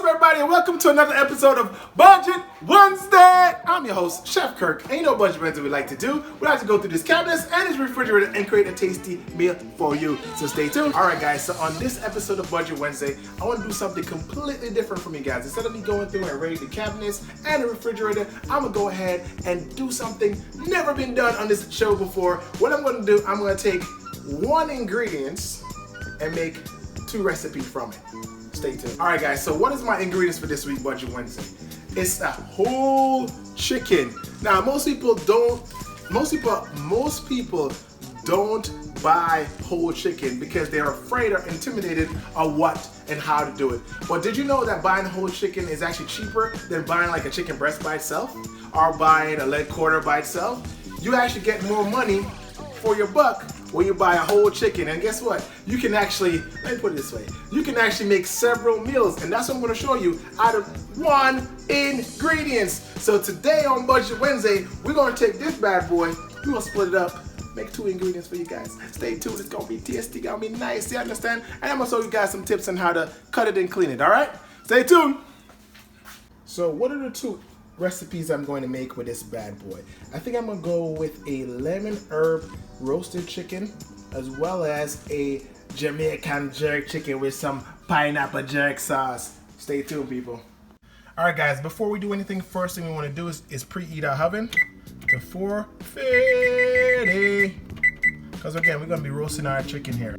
everybody, and welcome to another episode of Budget Wednesday. I'm your host, Chef Kirk. And you know Budget Wednesday we like to do. We like to go through this cabinet and this refrigerator and create a tasty meal for you. So stay tuned. Alright guys, so on this episode of Budget Wednesday, I want to do something completely different from you guys. Instead of me going through and raiding the cabinets and the refrigerator, I'm going to go ahead and do something never been done on this show before. What I'm going to do, I'm going to take one ingredient and make two recipes from it. Stay tuned. All right, guys. So, what is my ingredients for this week, Budget Wednesday? It's a whole chicken. Now, most people don't buy whole chicken because they're afraid or intimidated of what and how to do it. But did you know that buying whole chicken is actually cheaper than buying like a chicken breast by itself or buying a leg quarter by itself? You actually get more money for your buck when you buy a whole chicken. And guess what? You can actually, let me put it this way, you can actually make several meals, and that's what I'm going to show you out of one ingredients. So today on Budget Wednesday, we're going to take this bad boy, we're going to split it up, make two ingredients for you guys. Stay tuned, it's going to be tasty, going to be nice, you understand? And I'm going to show you guys some tips on how to cut it and clean it, all right? Stay tuned. So what are the two recipes I'm going to make with this bad boy? I think I'm going to go with a lemon herb roasted chicken as well as a Jamaican jerk chicken with some pineapple jerk sauce. Stay tuned, people. Alright guys, before we do anything, first thing we want to do is preheat our oven to 450, because again, we're going to be roasting our chicken here.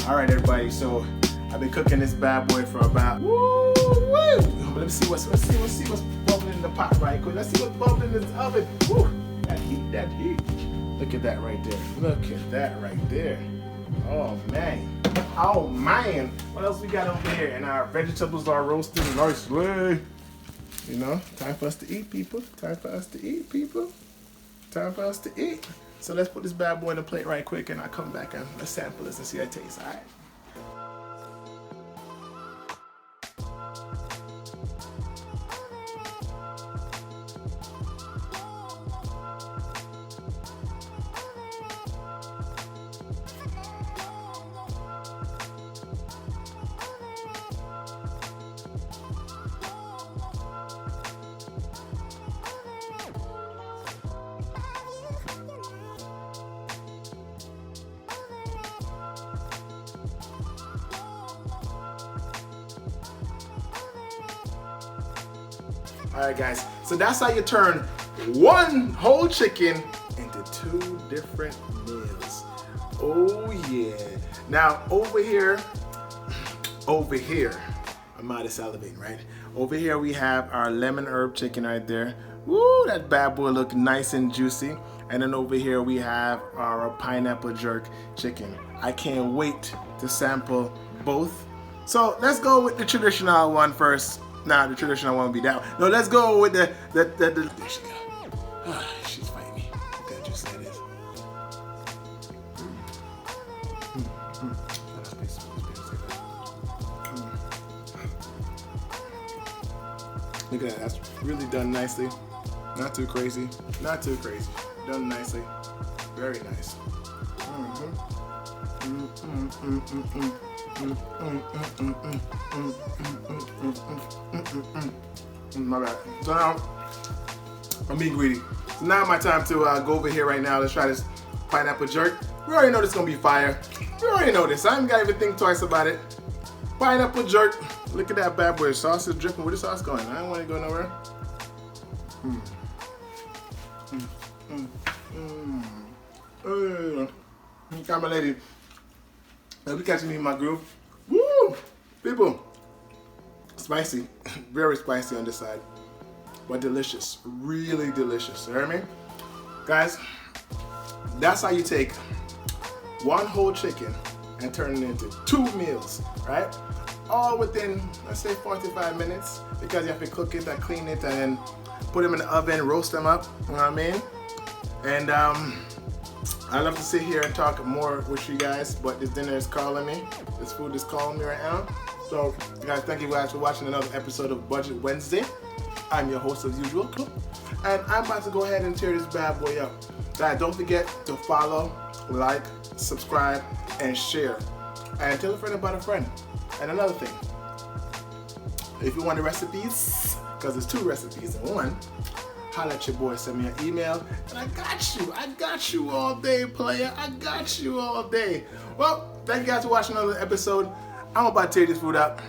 All right, everybody. So I've been cooking this bad boy for about. Woo! Let's see what's bubbling in the pot right quick. Let's see what's bubbling in this oven. Woo! That heat. Look at that right there. Look at that right there. Oh man. Oh man. What else we got over here? And our vegetables are roasted nicely. You know, time for us to eat, people. Time for us to eat, people. Time for us to eat. So let's put this bad boy in the plate right quick, and I'll come back and let's sample this and see how it tastes. All right. All right, guys, so that's how you turn one whole chicken into 2 different meals. Oh yeah. Now over here, I'm out of salivating, right? Over here we have our lemon herb chicken right there. Woo, that bad boy look nice and juicy. And then over here we have our pineapple jerk chicken. I can't wait to sample both. So let's go with the traditional one first. Nah, the traditional one will be that one. No, let's go with the there she go. Oh, she's fighting me. Look at just like this. Look at that. That's really done nicely. Not too crazy. Not too crazy. Done nicely. Very nice. My bad. So now, I'm being greedy. So now my time to go over here right now. Let's try this pineapple jerk. We already know this is gonna be fire. We already know this. I ain't gotta even think twice about it. Pineapple jerk. Look at that bad boy. Sauce is dripping. Where the sauce going? I don't want to go nowhere. Come on, lady. Be catching me in my groove. Woo! People. Spicy. Very spicy on this side. But delicious. Really delicious. You hear me? Guys, that's how you take one whole chicken and turn it into 2 meals, right? All within, let's say 45 minutes, because you have to cook it and clean it and then put them in the oven, roast them up, you know what I mean? And I love to sit here and talk more with you guys, but this dinner is calling me. This food is calling me right now. So, guys, thank you guys for watching another episode of Budget Wednesday. I'm your host as usual, and I'm about to go ahead and tear this bad boy up. Guys, don't forget to follow, like, subscribe, and share. And tell a friend about a friend. And another thing, if you want the recipes, because there's 2 recipes in one, holla at your boy, send me an email, and I got you all day, player. I got you all day. Well, thank you guys for watching another episode. I'm about to tear this food up.